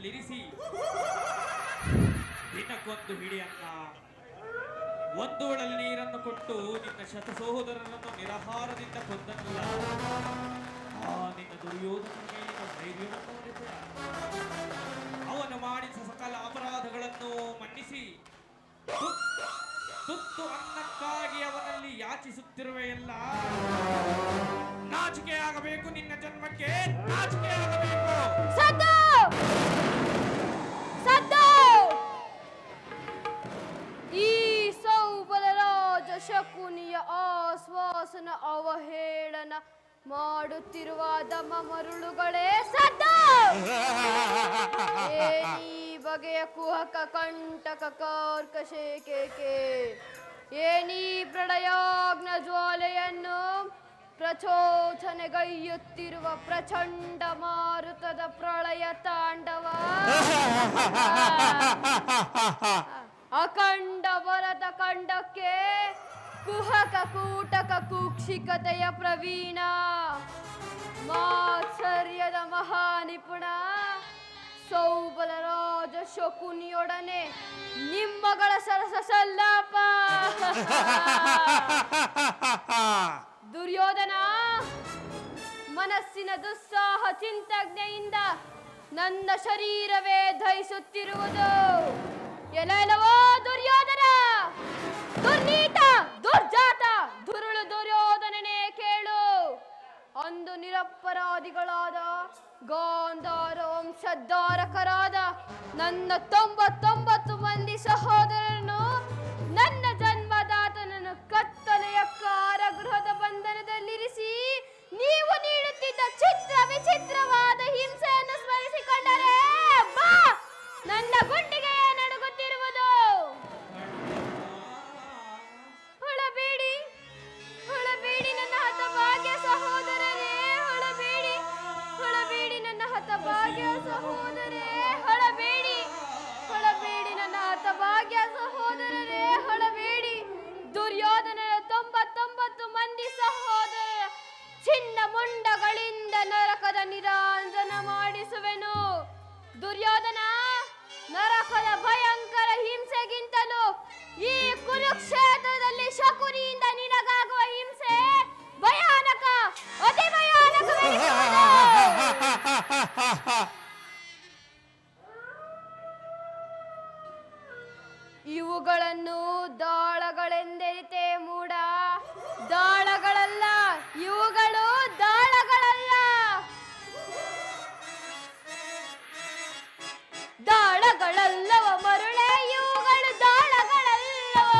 ಬಂದೆನಿರಿಸಿ ದಿನಕ್ಕೊಂದು ಹಿಡಿಯನ್ನ ಒಂದು ಒಳಲಿ ನೀರನ್ನು ಕೊಟ್ಟು ನಿನ್ನ ಶತ ಸಹೋದರರನ್ನು ನಿರಾಹಾರದಿಂದ ಕೊಂದನಲ್ಲ. ಆ ನಿನ್ನ ದುರ್ಯೋಧನಿಗೆ ಧೈರ್ಯವನ್ನು ಹೊಂದಿದೆ. ಅವನು ಮಾಡಿದ ಸಕಲ ಅಪರಾಧಗಳನ್ನು ಮನ್ನಿಸಿ ತುತ್ತು ಅನ್ನಕ್ಕಾಗಿ ಅವನಲ್ಲಿ ಯಾಚಿಸುತ್ತಿರುವೆಯಲ್ಲ. ನಾಚಿಕೆ ಆಗಬೇಕು, ನಿನ್ನ ಜನ್ಮಕ್ಕೆ ನಾಚಿಕೆ ಆಗಬೇಕು. ಈ ಸೌಬಲರಾಜ ಶಕುನಿಯ ಆಶ್ವಾಸನ ಅವಹೇಳನ ಮಾಡುತ್ತಿರುವ ದಮ ಮರುಳುಗಳೇ ಸದ್ದು! ಏನಿ ಬಗೆಯ ಕುಹಕ ಕಂಟಕ ಕಾರ್ಕಶೇಕೆ, ಏನಿ ಪ್ರಳಯಾಗ್ನ ಜ್ವಾಲೆಯನ್ನು ಪ್ರಚೋದನೆಗೈಯುತ್ತಿರುವ ಪ್ರಚಂಡ ಮಾರುತದ ಪ್ರಳಯ ತಾಂಡವ, ಅಖಂಡ ಬರದ ಖಂಡಕ್ಕೆ ಕುಹಕ ಕೂಟಕ ಕುಕ್ಷಿಕತೆಯ ಪ್ರವೀಣ, ಮಾತ್ಸರ್ಯದ ಮಹಾನಿಪುಣ ಸೌಬಲರಾಜ ಶಕುನಿಯೊಡನೆ ನಿಮ್ಮಗಳ ಸರಸ ಸಲ್ಲಾಪ. ದುರ್ಯೋಧನ ಮನಸ್ಸಿನ ದುಸ್ಸಾಹ ಚಿಂತಜ್ಞೆಯಿಂದ ನನ್ನ ಶರೀರವೇ ದಹಿಸುತ್ತಿರುವುದು. ಎಲ್ಲವೋ ದುರ್ಯೋಧನ, ದುರ್ನೀತ, ದುರ್ಜಾತ, ದುರುಳು ದುರ್ಯೋಧನನೇ ಕೇಳು. ಅಂದು ನಿರಪರಾಧಿಗಳಾದ ಗಾಂಧಾರ ವಂಶಧಾರಕರಾದ ನನ್ನ 99 ಮಂದಿ ಸಹೋದರರನ್ನು ನನ್ನ ಜನ್ಮದಾತನನ್ನು ಕತ್ತಲೆಯ ಕಾರಾಗೃಹದ ಬಂಧನದಲ್ಲಿರಿಸಿ ನೀವು ನೀಡುತ್ತಿದ್ದ ಚಿತ್ರ ವಿಚಿತ್ರವಾದ ಹಿಂಸೆಯನ್ನು ಸ್ಮರಿಸಿಕೊಂಡರೆ ಬಾ, ನನ್ನ ಗುಂಡಿಗೆ ನಡುಗುತ್ತಿರುವುದು. ಹೊಳಬೇಡಿ, ಹೊಳಬೇಡಿ ನನ್ನ ಹತಭಾಗ್ಯ ಸಹೋದರರೇ, ಹೊಳಬೇಡಿ, ಹೊಳಬೇಡಿ ನನ್ನ ಹತಭಾಗ್ಯ ಸಹೋದರೇ, ಹೊಳಬೇಡಿ, ಹೊಳಬೇಡಿ ನನ್ನ ಹತಭಾಗ್ಯ ಸಹೋದರರೇ, ಹೊಳಬೇಡಿ. ದುರ್ಯೋಧನನ 99 ಮಂದಿ ಸಹೋದರರ ಚಿನ್ನ ಮುಂಡಗಳಿಂದ ನರಕದ ನಿರಾಂಜನ ಮಾಡಿಸುವೆನು. ದುರ್ಯೋಧನ, ನರಕದ ಭಯಂಕರ ಹಿಂಸೆಗಿಂತಲೂ ಈ ಕುರುಕ್ಷೇತ್ರದಲ್ಲಿ ಶಕುನಿಯಿಂದ ನಿನಗಾಗುವ ಹಿಂಸೆ ಭಯಾನಕ, ಅತಿ ಭಯಾನಕವೆನಿಸುವುದು. ಇವುಗಳನ್ನು ದಾಳಗಳೆಂದೆರಿತೆ ಮೂಡ. ದಾಳಗಳಲ್ಲ ಇವುಗಳು, ದಾಳಗಳಲ್ಲ. ದಾಳಗಳಲ್ಲವ ಮರುಳೆ ಇವುಗಳು, ದಾಳಗಳಲ್ಲವ.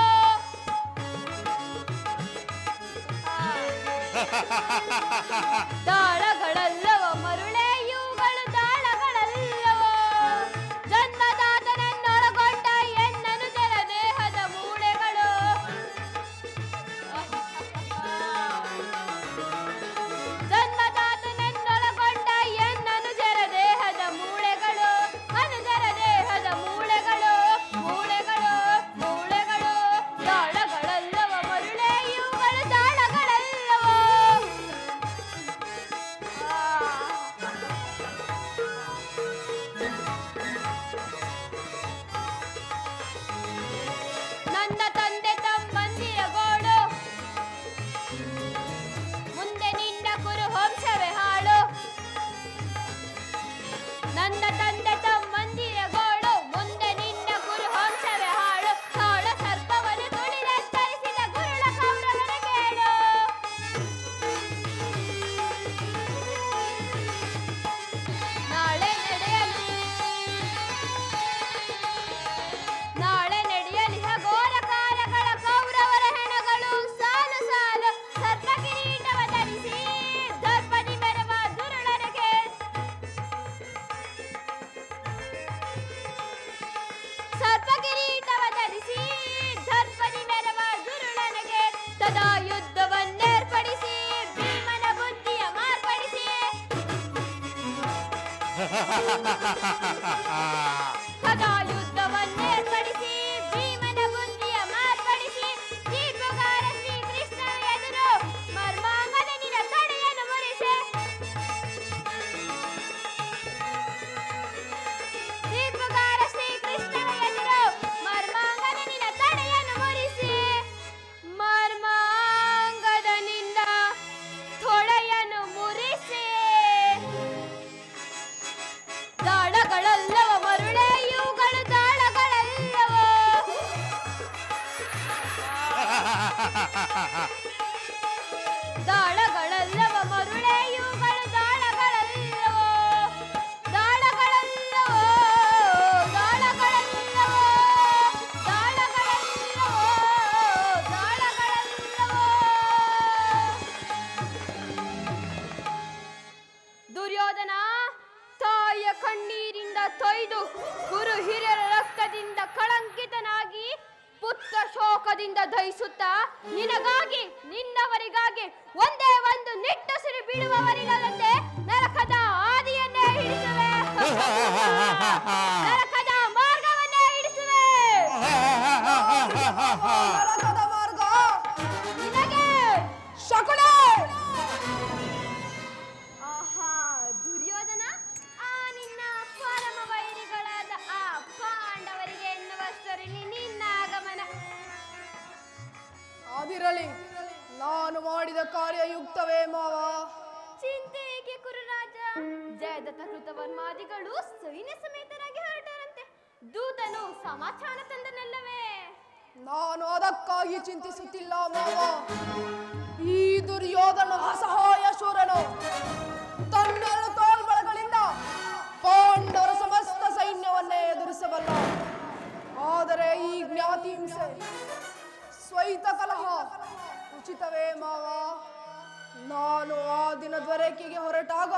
ದಾಳಗಳಲ್ಲವ ಮರುಳೆ ಇವುಗಳು, ದಾಳಗಳಲ್ಲವ. ಜನ್ಮದಾತನನ್ನೊಳಗೊಂಡ ಎನ್ನನು ಜರ ದೇಹದ ಮೂಳೆಗಳು. ಜನ್ಮದಾತನನ್ನೊಳಗೊಂಡ ಎನ್ನನು ಜರ ದೇಹದ ಮೂಳೆಗಳು, ಅನುಜರ ದೇಹದ ಮೂಳೆಗಳು, ಮೂಳೆಗಳು, ಮೂಳೆಗಳು. ದಾಳಗಳಲ್ಲವ ಮರುಳೆ ಇವುಗಳು, ದಾಳಗಳಲ್ಲವ. ನನ್ನ ತಂದೆ ತಮ್ಮಂದಿರ ಗೋಳು, ಮುಂದೆ ನಿನ್ನ ಕುರು ವಂಶವೇ ಹಾಳು. ನನ್ನ ತಂದೆ ತಮ್ಮಂದಿರ ಗೋಳು, ಮುಂದೆ ನಿನ್ನ ಕುರು ವಂಶವೇ ಹಾಳು. ಕಾಳ ಸರ್ಪವನ್ನು ತುಳಿದತ್ತರಿಸಿದ ಗುರುಳ ಕೌರವನ ಕೇಳು. ನಾಳೆ ನಡೆಯಲಿಹ ಘೋರ ಕಾರ್ಯಗಳ ಕೌರವರ ಹೆಣಗಳು ಸಾಲು ಸಾಲು ಸರ್ಪ ಕಿರೀಟವ ಧರಿಸಿ ದರ್ಪದಿ ಮೆರವ ದುರುಳನಿಗೆ. ಸರ್ಪ ಕಿರೀಟವ ಧರಿಸಿ ದರ್ಪದಿ ಮೆರವ ದುರುಳನಿಗೆ. ತದಾ ಯುದ್ಧವನ್ನೇರ್ಪಡಿಸಿ ಭೀಮನ ಬುದ್ಧಿಯ ಮಾರ್ಪಡಿಸಿ. ಸದಾ ಯುದ್ಧವನ್ನೇರ್ಪಡಿಸಿ ಭೀಮನ ಬುದ್ಧಿಯ ಮಾರ್ಪಡಿಸಿ. ತೀರ್ಪುಗಾರ ಶ್ರೀಕೃಷ್ಣನ ಎದುರು ಮರ್ಮಾಂಗದ ನಿನ ತಡೆಯನ್ನು ಮುರಿಸಿ. ತೊಯ್ದು ಗುರು ಹಿರಿಯರ ರಕ್ತದಿಂದ ಕಳಂಕಿತನಾಗಿ ಪುತ್ರ ಶೋಕದಿಂದ ದಹಿಸುತ್ತಾ ನಿನಗಾಗಿ ನಿನ್ನವರಿಗಾಗಿ ಒಂದೇ ಒಂದು ನಿಟ್ಟುಸಿರು ಬಿಡುವವರಿಲ್ಲದಂತೆ ನರಕದ ಆದಿಯನ್ನೇ ಹಿಡಿಸುವೆ. ನರಕದ ಮಾರ್ಗವನ್ನೇ ಹಿಡಿಸುವೆ. ನರಕದ ಮಾರ್ಗ ನಿನಗೆ ಶಕುನ. ಆಹಾ ದುರ್ಯೋಧನ, ಆ ನಿನ್ನ ಪರಮ ವೈರಿಗಳಾದ ಆ ಪಾಂಡವರಿಗೆ ಎನ್ನುವಷ್ಟರಲ್ಲಿ ನಿನ್ನ ಆಗಮನ. ಅದಿರಲಿ, ನಾನು ಮಾಡಿದ ಕಾರ್ಯ ಯುಕ್ತವೇ ಮಾವ. ಚಿಂತೆ ಏಕೆ ಕುರುರಾಜ? ಜಯದತ್ತ ಕೃತವರ್ಮಾದಿಗಳು ಸೈನ್ಯ ಸಮೇತರಾಗಿ ಹೊರಟರಂತೆ. ದೂತನು ಸಮಾಚಾರ ತಂದನಲ್ಲವೇ? ನಾನು ಅದಕ್ಕಾಗಿ ಚಿಂತಿಸುತ್ತಿಲ್ಲ ಮಾವ. ಈ ದುರ್ಯೋಧನ ಅಸಹಾಯ ಶೂರನು ತನ್ನೆರಡು ತೋಳ್ಬಳಗಳಿಂದ ಪಾಂಡವರ ಸಮಸ್ತ ಸೈನ್ಯವನ್ನೇ ಎದುರಿಸಬಲ್ಲ. ಆದರೆ ಈ ಜ್ಞಾತಿ ಹಿಂಸೆ, ಸ್ವೈತ ಕಲಹ ಉಚಿತವೇ ಮಾವ? ನಾನು ಆ ದಿನ ದೊರಕಿಗೆ ಹೊರಟಾಗ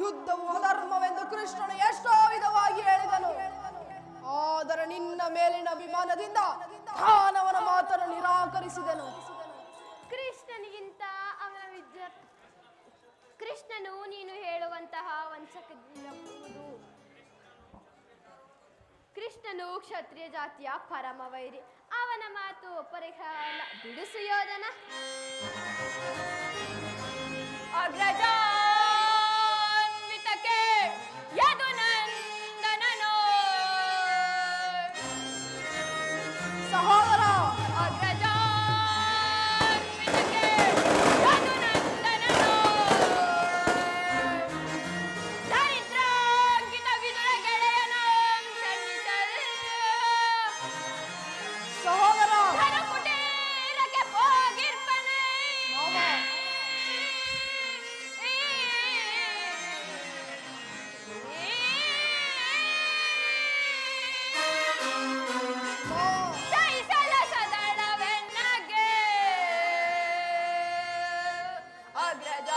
ಯುದ್ಧವು ಅಧರ್ಮವೆಂದು ಕೃಷ್ಣನು ಎಷ್ಟೋ ವಿಧವಾಗಿ ಹೇಳಿದನು. ಆದರೆ ನಿನ್ನ ಮೇಲಿನ ಅಭಿಮಾನದಿಂದ ಅವನ ಮಾತನ್ನು ನಿರಾಕರಿಸಿದನು. ಕೃಷ್ಣನಿಗಿಂತ ಅವನ ಕೃಷ್ಣನು ನೀನು ಹೇಳುವಂತಹ ವಂಚಕದಿರಬಹುದು. ಕೃಷ್ಣನು ಕ್ಷತ್ರಿಯ ಜಾತಿಯ ಪರಮ ವೈರಿ. ಅವನ ಮಾತು ಪರಿಹಾರ ಬಿಡಿಸು ಯೋಧನ. ಅಗ್ರಜಾನ್ವಿತಕ್ಕೆ ಯದುನಂದನನೋ ಸಹೋದರ, ಅಗ್ರಜಾನ್ವಿತಕ್ಕೆ ಯದುನಂದನನೋ ದರಿದ್ರಾಂಕಿತ ವಿದುರ ಗೆಳೆಯನಾಂ ಸನ್ನಿಸಲ್ ಸಹೋದರ ಧನಕುಟೀರಕ್ಕೆ ಹೋಗಿರ್ಪನೆ. ಮಾವ, ಮಾವ, ಜಯಿಸಲ ಸದಳವೆನ್ನಗೆ ಅಗ್ರಜ.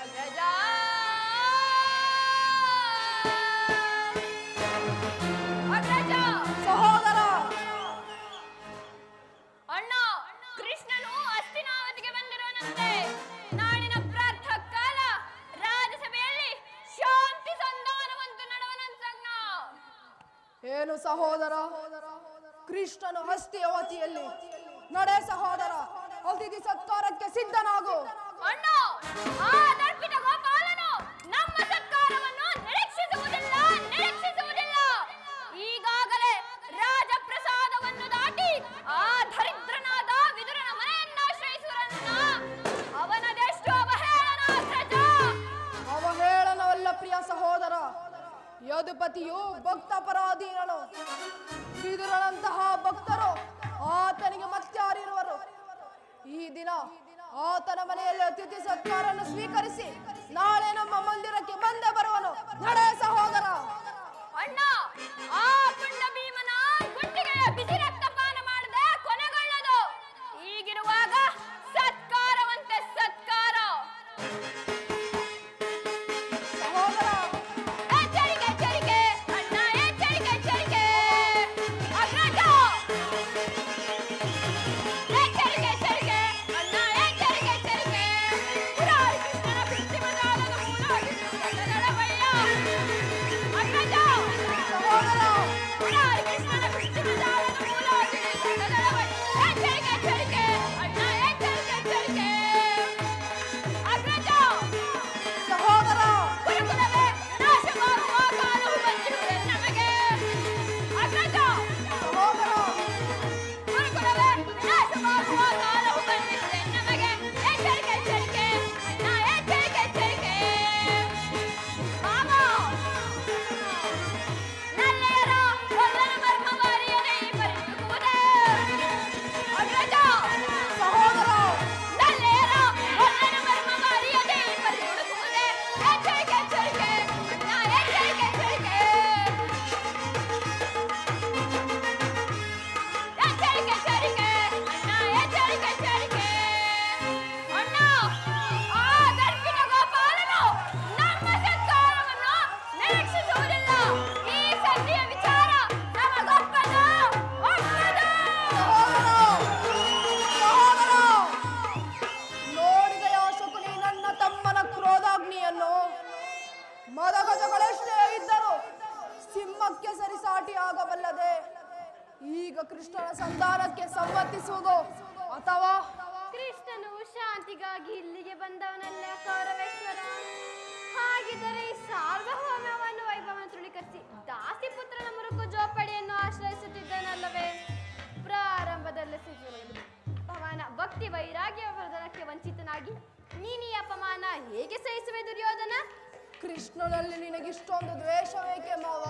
ಅಗ್ರಜ ಅಗ್ರಜ ಸಹೋದರ, ಅಣ್ಣ, ಕೃಷ್ಣನು ಹಸ್ತಿನಾವತಿಗೆ ಬಂದಿರುವನಂತೆ. ನಾಳಿನ ಪ್ರಾರ್ಥ ಕಾಲ ರಾಜಸಭೆಯಲ್ಲಿ ಶಾಂತಿ ಸಂಧಾನವಂತೂ ನಡೆವನಂತಣ್ಣ. ಏನು ಸಹೋದರ? ಕೃಷ್ಣನು ಹಸ್ತಿಯವತಿಯಲ್ಲಿ. ನಡೆ ಸಹೋದರ, ಅತಿಥಿ ಸತ್ಕಾರಕ್ಕೆ ಸಿದ್ಧನಾಗು. ಅಣ್ಣ, ಆ ದರ್ಪಿತ ಗೋಪಾಲನು ನಮ್ಮ ಸತ್ಕಾರವನ್ನು ನಿರೀಕ್ಷಿಸುವುದಿಲ್ಲ. ಈಗಾಗಲೇ ರಾಜಪ್ರಸಾದವನ್ನು ದಾಟಿ ಆ ದರಿದ್ರನಾದ ವಿದುರನ ಮನೆಯನ್ನಾಶ್ರಯಿಸುವರನ್ನ ಅವನದೆಷ್ಟು ಅವಹೇಳನ ಅಗ್ರಜ. ಅವಹೇಳನವಲ್ಲ ಪ್ರಿಯ ಸಹೋದರ. ಯದುಪತಿಯು ಭಕ್ತ ಪರಾಧೀನನು. ವಿದುರನಂತಹ ಭಕ್ತರು ಆತನಿಗೆ ಮತ್ಯಾರಿರುವರು? ಈ ದಿನ ಆತನ ಮನೆಯಲ್ಲಿ ಅತಿಥಿ ಸತ್ಕಾರವನ್ನು ಸ್ವೀಕರಿಸಿ ನಾಳೆ ನಮ್ಮ ಮಂದಿರಕ್ಕೆ ಬಂದೇ ಬರುವನು. ನಡೆ ಸಹೋದರ. ಅಣ್ಣ, ಆ ಪುಂಡ ಭೀಮನ ಗುಂಡಿಗೆಯ ಬಿಸಿ ರಕ್ತಪಾನ ಮಾಡದೆ ಕೊನೆಗೊಳ್ಳದು. ಈಗಿರುವಾಗ ಸತ್ಕಾರವಂತೆ ಸತ್ಕಾರ. ಸಹೋದರ, ಎಚ್ಚರಿಕೆ ಎಚ್ಚರಿಕೆ ಅಣ್ಣ, ಎಚ್ಚರಿಕೆ ಎಚ್ಚರಿಕೆ ಅಗ್ರಜ. ಎಚ್ಚರಿಕೆ ಎಚ್ಚರಿಕೆ ಅಣ್ಣ, ಎಚ್ಚರಿಕೆ ಎಚ್ಚರಿಕೆ. ಪುರಾರಿ ಕೃಷ್ಣನ ಕೃತ್ರಿಮಜಾಲದ ಮೂಲವಾಗಿರುವ ಕನ್ನಡವಯ್ಯ. ಅಗ್ರಜ, ಸಹೋದರ, ಪುರಾರಿ ಕೃಷ್ಣನ ಸಂಧಾನಕ್ಕೆ ಸಮ್ಮತಿಸುವುದು ಅಥವಾ ಕೃಷ್ಣನು ಶಾಂತಿಗಾಗಿ ಇಲ್ಲಿಗೆ ಬಂದವನಲ್ಲ ಕೌರವೇಶ್ವರ. ಹಾಗಿದ್ದರೆ ಈ ಸಾರ್ವಭೌಮವನ್ನು ವೈಭವವನ್ನು ತೃಣೀಕರಿಸಿ ದಾಸಿ ಪುತ್ರನ ಮುರುಕು ಜೋಪಡಿಯನ್ನು ಆಶ್ರಯಿಸುತ್ತಿದ್ದನಲ್ಲವೇ? ಪ್ರಾರಂಭದಲ್ಲೇ ಅಪಮಾನ ಭಕ್ತಿ ವೈರಾಗ್ಯ ವರ್ಧನಕ್ಕೆ ವಂಚಿತನಾಗಿ ನೀನು ಈ ಅಪಮಾನ ಹೇಗೆ ಸಹಿಸುವೆ ದುರ್ಯೋಧನ? ಕೃಷ್ಣನಲ್ಲಿ ನಿನಗಿಷ್ಟೊಂದು ದ್ವೇಷವೇಕೆ ಮಾವ?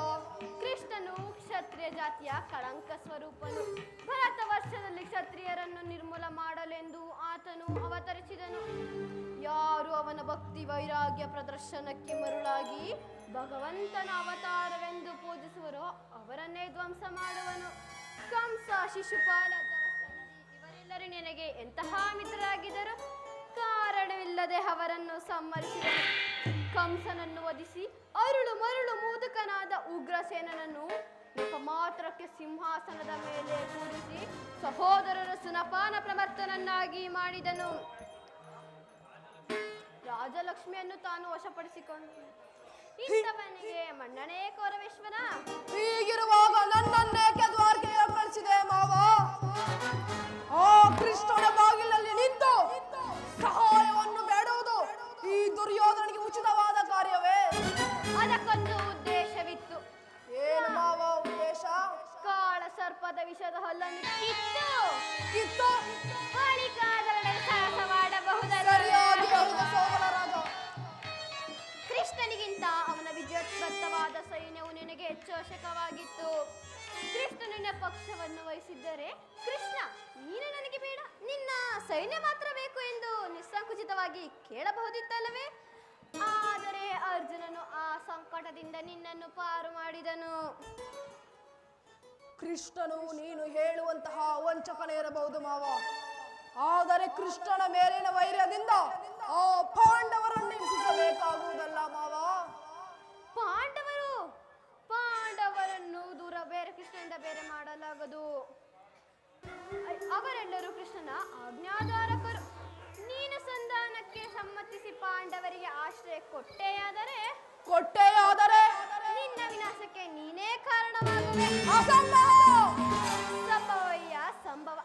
ಕೃಷ್ಣನು ಕ್ಷತ್ರಿಯ ಜಾತಿಯ ಕಳಂಕ ಸ್ವರೂಪನು. ಭರತ ವರ್ಷದಲ್ಲಿ ಕ್ಷತ್ರಿಯರನ್ನು ನಿರ್ಮೂಲ ಮಾಡಲೆಂದು ಆತನು ಅವತರಿಸಿದನು. ಯಾರು ಅವನ ಭಕ್ತಿ ವೈರಾಗ್ಯ ಪ್ರದರ್ಶನಕ್ಕೆ ಮರುಳಾಗಿ ಭಗವಂತನ ಅವತಾರವೆಂದು ಪೂಜಿಸುವರೋ ಅವರನ್ನೇ ಧ್ವಂಸ ಮಾಡುವನು. ಕಂಸ, ಶಿಶುಪಾಲ, ಜರಸಂಧಿ ಇವರೆಲ್ಲರೂ ನಿನಗೆ ಎಂತಹ ಮಿತ್ರರಾಗಿದ್ದರು? ಕಾರಣವಿಲ್ಲದೆ ಅವರನ್ನು ಸಂಹರಿಸಿದನು. ಕಂಸನನ್ನು ವಧಿಸಿ ಅರುಳು ಮರುಳು ಮೂದುಕನಾದ ಉಗ್ರಸೇನನನ್ನು ಮಾತ್ರಕ್ಕೆ ಸಿಂಹಾಸನದ ಮೇಲೆ ಕೂರಿಸಿ ಸಹೋದರರ ಸುನಪಾನ ಪ್ರಮರ್ತನನ್ನಾಗಿ ಮಾಡಿದನು. ರಾಜಲಕ್ಷ್ಮಿಯನ್ನು ತಾನು ವಶಪಡಿಸಿಕೊಂಡು ಇಂಥವನಿಗೆ ಮನ್ನಣೆ ಕೌರವೇಶ್ವರ. ಹೀಗಿರುವಾಗ ನನ್ನನ್ನೇಕೆ ದ್ವಾರಕೆಗೆ ಕಳಿಸಿದೆ ಮಾವ? ಆ ಕೃಷ್ಣನ ಬಾಗಿಲಲ್ಲಿ ನಿಂತು ಸಹಾಯವನ್ನು ಬೇಡುವುದು ಈ ದುರ್ಯೋಧನಿಗೆ ಉಚಿತವಾದ ಕಾರ್ಯವೇ? ಅದಕ್ಕೊಂದು ಉದ್ದೇಶವಿತ್ತು. ಏನು ಮಾವ ಉದ್ದೇಶ? ಕಾಳ ಸರ್ಪದ ವಿಷದ ಹಲ್ಲನ್ನು ಕಿತ್ತು ಬಳಿಕಾದರೊಡನೆ ಸಹಸ ಮಾಡಬಹುದಲ್ಲ? ಸರಿಯಾಗಿ ಹೇಳಿದ ಸೋಮನರಾಜ. ಕೃಷ್ಣನಿಗಿಂತ ಅವನ ವಿಜಯೋತ್ಸತ್ತವಾದ ಸೈನ್ಯವು ನಿನಗೆ ಹೆಚ್ಚು ಅವಶ್ಯಕವಾಗಿತ್ತು. ಕೃಷ್ಣ ನಿನ್ನ ಪಕ್ಷವನ್ನು ವಹಿಸಿದ್ದರೆ ಕೃಷ್ಣ ನೀನು ನನಗೆ ಬೇಡ, ನಿನ್ನ ಸೈನ್ಯ ಮಾತ್ರ ಬೇಕು ಎಂದು ನಿಸ್ಸಂಕುಚಿತವಾಗಿ ಕೇಳಬಹುದಿತ್ತಲ್ಲವೇ? ಆದರೆ ಅರ್ಜುನನು ಆ ಸಂಕಟದಿಂದ ನಿನ್ನನ್ನು ಪಾರು ಮಾಡಿದನು. ಕೃಷ್ಣನು ನೀನು ಹೇಳುವಂತಹ ವಂಚಕನೇ ಇರಬಹುದು ಮಾವ, ಆದರೆ ಕೃಷ್ಣನ ಮೇಲಿನ ವೈರ್ಯದಿಂದ ಆ ಪಾಂಡವರನ್ನು ಹಿಂಸಿಸಬೇಕಾಗುವುದಲ್ಲ ಮಾವ. ಪಾಂಡವರನ್ನು ದೂರ ಬೇರೆ ಕೃಷ್ಣನಿಂದ ಬೇರೆ ಮಾಡಲಾಗದು. ಅವರೆಲ್ಲರೂ ಕೃಷ್ಣನ ಆಜ್ಞಾಧಾರಕರು. ನೀನು ಸಂಧಾನಕ್ಕೆ ಸಮ್ಮತಿಸಿ ಪಾಂಡವರಿಗೆ ಆಶ್ರಯ ಕೊಟ್ಟೆಯಾದರೆ ನಿನ್ನ ವಿನಾಶಕ್ಕೆ ನೀನೇ ಕಾರಣವಾಗುವೆ. ಸಂಭವಯ್ಯ ಸಂಭವ.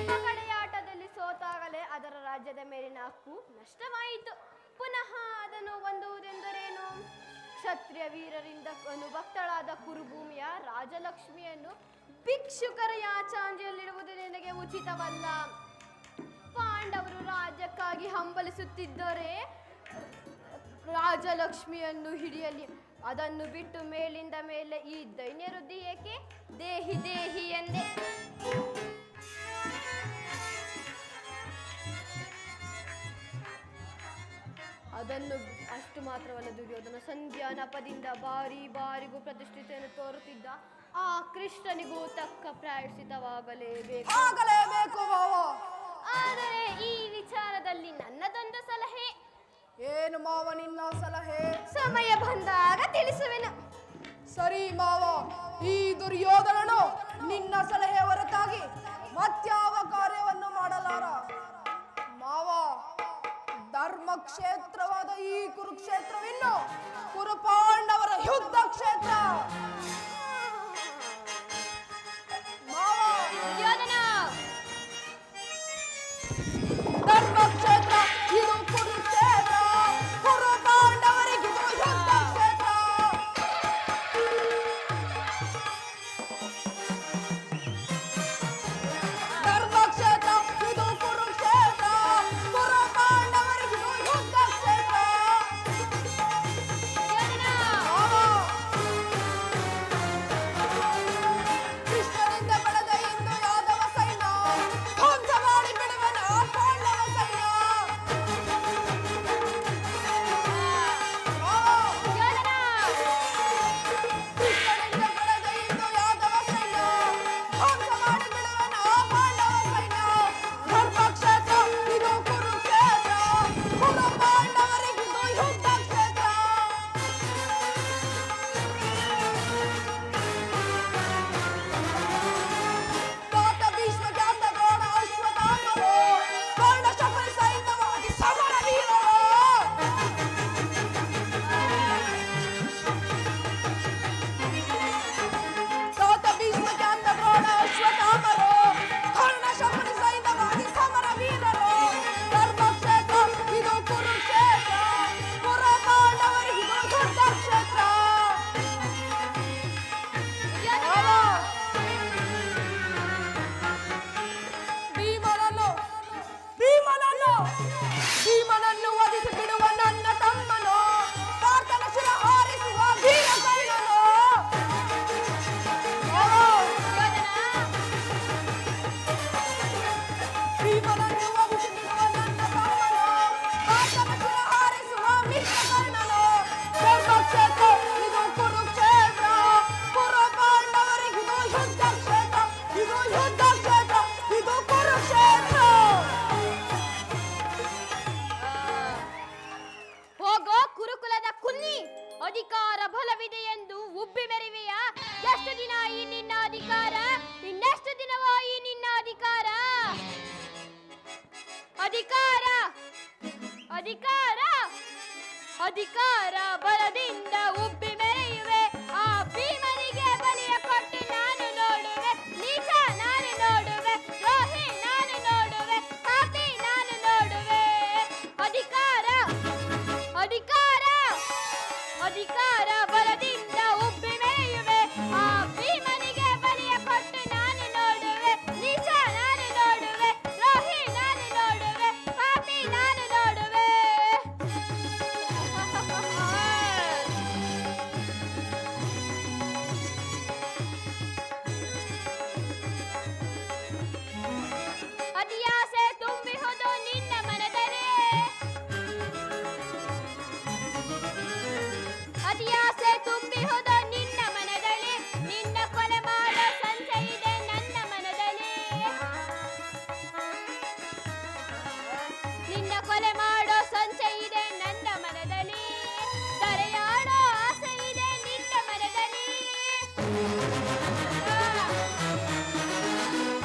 ಪಗಡೆಯಾಟದಲ್ಲಿ ಸೋತಾಗಲೇ ಅದರ ರಾಜ್ಯದ ಮೇಲಿನ ಹಕ್ಕು ನಷ್ಟವಾಯಿತು. ಪುನಃ ಅದನ್ನು ಹೊಂದುವುದೆಂದರೇನು? ಕ್ಷತ್ರಿಯ ವೀರರಿಂದ ಭಕ್ತಳಾದ ಕುರುಭೂಮಿಯ ರಾಜಲಕ್ಷ್ಮಿಯನ್ನು ಭಿಕ್ಷುಕರ ಯಾಚಾಂಜಲಿಡುವುದು ನಿನಗೆ ಉಚಿತವಲ್ಲ. ಪಾಂಡವರು ರಾಜ್ಯಕ್ಕಾಗಿ ಹಂಬಲಿಸುತ್ತಿದ್ದರೆ ರಾಜಲಕ್ಷ್ಮಿಯನ್ನು ಹಿಡಿಯಲಿ. ಅದನ್ನು ಬಿಟ್ಟು ಮೇಲಿಂದ ಮೇಲೆ ಈ ದೈನ್ಯ ವೃದ್ಧಿ ಏಕೆ? ದೇಹಿ ದೇಹಿ ಎಂದೆ. ಅದನ್ನು ಅಷ್ಟು ಮಾತ್ರವಲ್ಲ, ದುರ್ಯೋಧನ ಸಂಧ್ಯಾ ನಪದಿಂದ ಬಾರಿಗೂ ಪ್ರತಿಷ್ಠಿತೆಯನ್ನು ತೋರುತ್ತಿದ್ದ ಆ ಕೃಷ್ಣನಿಗೂ ತಕ್ಕ ಪ್ರಾಯಶ್ಚಿತವಾಗಲೇಬೇಕು. ಆದರೆ ಈ ವಿಚಾರದಲ್ಲಿ ನನ್ನದೊಂದು ಸಲಹೆ. ಏನು ಮಾವ ನಿನ್ನ ಸಲಹೆ? ಸಮಯ ಬಂದಾಗ ತಿಳಿಸುವೆನು. ಸರಿ ಮಾವ, ಈ ದುರ್ಯೋಧನನು ನಿನ್ನ ಸಲಹೆ ಹೊರತಾಗಿ ಮತ್ಯಾವ ಕಾರ್ಯವನ್ನು ಮಾಡಲಾರ. ಮಾವ, ಧರ್ಮಕ್ಷೇತ್ರವಾದ ಈ ಕುರುಕ್ಷೇತ್ರವಿನ್ನು ಕುರುಪಾಂಡವರ ಯುದ್ಧ ಕ್ಷೇತ್ರ. ಮಾವ, ಧರ್ಮಕ್ಷೇತ್ರ ಇದು ಕುರುಕ್ಷೇತ್ರ, ಕುರುಪಾಂಡವರಿಗೆ ಇದು ಯುದ್ಧ ಕ್ಷೇತ್ರ. ಭೀಮನನ್ನು ವಧಿಸಿಬಿಡುವ ನನ್ನ ತಮ್ಮನು, ಆತನ ಶಿರ ಹಾರಿಸುವ ಮಿತ್ರಕರ್ಣನು. ಧರ್ಮಕ್ಷೇತ್ರ ಇದು ಕುರುಕ್ಷೇತ್ರ, ಕುರು ಪಾಂಡವರಿಗಿದು ಯುದ್ಧ ಕ್ಷೇತ್ರ, ಇದು ಯುದ್ಧ ಕ್ಷೇತ್ರ, ಇದು ಕುರುಕ್ಷೇತ್ರ. ಹೋಗೋ ಕುರುಕುಲದ ಕುನ್ನಿ, ಅಧಿಕಾರ ಬಲವಿದೆ ಎಂದು ಉಬ್ಬಿ ಮೆರಿವೆಯ. ಎಷ್ಟು ದಿನ ಈ ನಿನ್ನ ಅಧಿಕಾರ? ಇನ್ನೆಷ್ಟು ದಿನವೋ ಈ ನಿನ್ನ ಅಧಿಕಾರ? ಅಧಿಕಾರ ಅಧಿಕಾರ ಅಧಿಕಾರ ಬಲದಿಂದ ಉಬ್ಬಿ ಮೆರೆಯುವೆ. ಆ ಭೀಮನಿಗೆ ಬಲಿಯ ಕೊಟ್ಟು ನಾನು ನೋಡುವೆ. ನೀಚ ನಾನು ನೋಡುವೆ, ದ್ರೋಹಿ ನಾನು ನೋಡುವೆ, ಪಾಪಿ ನಾನು ನೋಡುವೆ. ಅಧಿಕಾರ ಅಧಿಕಾರ ಅಧಿಕಾರ ಬಲದಿಂದ ಉಬ್ಬಿ ಮೆರೆಯುವೆ. ಆ ಭೀಮನಿಗೆ ಬಲಿಯ ಕೊಟ್ಟು ನಾನು ನೋಡುವೆ. ನೀಚ ನಾನು ನೋಡುವೆ, ದ್ರೋಹಿ ನಾನು ನೋಡುವೆ, ಪಾಪಿ ನಾನು ನೋಡುವೆ. ಅತಿಯಾಸೆ ತುಂಬಿಹುದು ನಿನ್ನ ಮನದಲ್ಲಿ, ಅತಿಯಾಸೆ ತುಂಬಿಹುದು ನಿನ್ನ ಮನದಲ್ಲಿ. ನಿನ್ನ ಕೊಲೆ ಮಾಡೋ ಸಂಚೆ ಇದೆ ನನ್ನ ಮನದಲ್ಲಿ, ನಿನ್ನ ಕೊಲೆ ಮಾಡೋ ಸಂಚೆ ಇದೆ ನನ್ನ ಮನದಲ್ಲಿ. ದರೆಯಾಡೋ ಆಸೆ ಇದೆ ನಿನ್ನ ಮನದಲ್ಲಿ,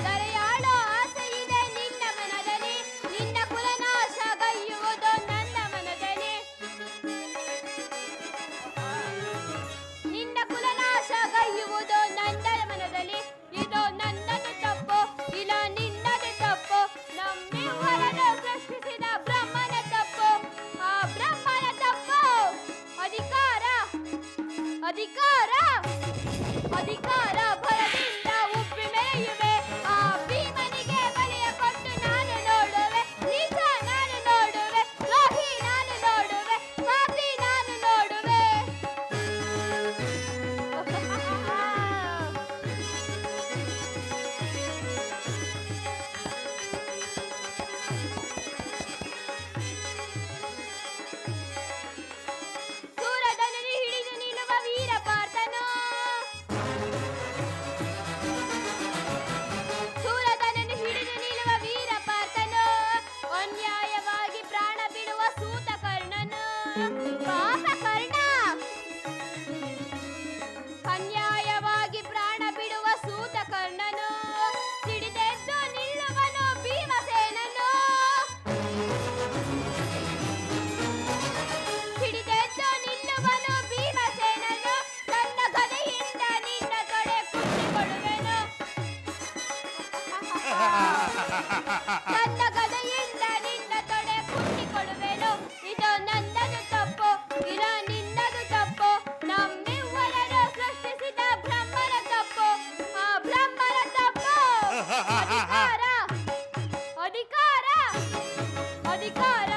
ದರೆಯಾಡೋ ಆಸೆ ಇದೆ ನಿನ್ನ ಮನದಲ್ಲಿ. ನಿನ್ನ ಕುಲನಾಶ ಗೈಯುವುದು ನನ್ನ ಮನದಲ್ಲಿ, ನಿನ್ನ ಕುಲನಾಶ ಗೈಯುವುದು ನನ್ನ ಮನದಲ್ಲಿ. ಇದು ನನ್ನದು ತಪ್ಪು, ಇಲ್ಲ ನಿನ್ನದು ತಪ್ಪು, ನಮ್ಮಿಬ್ಬರನ್ನು ಸೃಷ್ಟಿಸಿದ ಬ್ರಹ್ಮನ ತಪ್ಪು, ಆ ಬ್ರಹ್ಮನ ತಪ್ಪು. ಅಧಿಕಾರ ಅಧಿಕಾರ ಅಧಿಕಾರ ಬಲದಿಂದ ಉಬ್ಬಿ ಮೆರೆಯುವೆ. ಆ ಭೀಮನಿಗೆ ಬಲಿಯ ಕೊಟ್ಟು ನಾನು ನೋಡುವೆ. ನೀಚ ನಾನು ನೋಡುವೆ, ದ್ರೋಹಿ ನಾನು ನೋಡುವೆ, ಪಾಪಿ ನಾನು ನೋಡುವೆ. ಸೂರದನನ್ನು ಹಿಡಿದು ನಿಲ್ಲುವ ವೀರ ಪಾರ್ಥನು, ಸೂರದನನ್ನು ಹಿಡಿದು ನಿಲ್ಲುವ ವೀರ ಪಾರ್ಥನು. ಅನ್ಯಾಯವಾಗಿ ಪ್ರಾಣ ಬಿಡುವ ಸೂತ ಕರ್ಣನು, ಪಾಪ ಕರ್ಣ. ಅನ್ಯಾಯವಾಗಿ ಪ್ರಾಣ ಬಿಡುವ ಸೂತ ಕರ್ಣನು. ಸಿಡಿದೆದ್ದು ನಿಲ್ಲುವನು ಭೀಮಸೇನನು, ಹಿಡಿದೆದ್ದು ನಿಲ್ಲುವನು ಭೀಮಸೇನನು. ನನ್ನ ಗದೆಯಿಂದ ನಿನ್ನ ತೊಡೆ ಕುಟ್ಟಿಕೊಡುವೆನು, ನನ್ನ ಗದೆಯಿಂದ ನಿನ್ನ ತೊಡೆ ಕುಟ್ಟಿಕೊಡುವೆನು. ಇದು ನನ್ನದು ತಪ್ಪು, ಇಲ್ಲ ನಿನ್ನದು ತಪ್ಪು, ನಮ್ಮಿಬ್ಬರನ್ನು ಸೃಷ್ಟಿಸಿದ ಬ್ರಹ್ಮನ ತಪ್ಪು, ಆ ಬ್ರಹ್ಮನ ತಪ್ಪು. ಅಧಿಕಾರ ಅಧಿಕಾರ ಅಧಿಕಾರ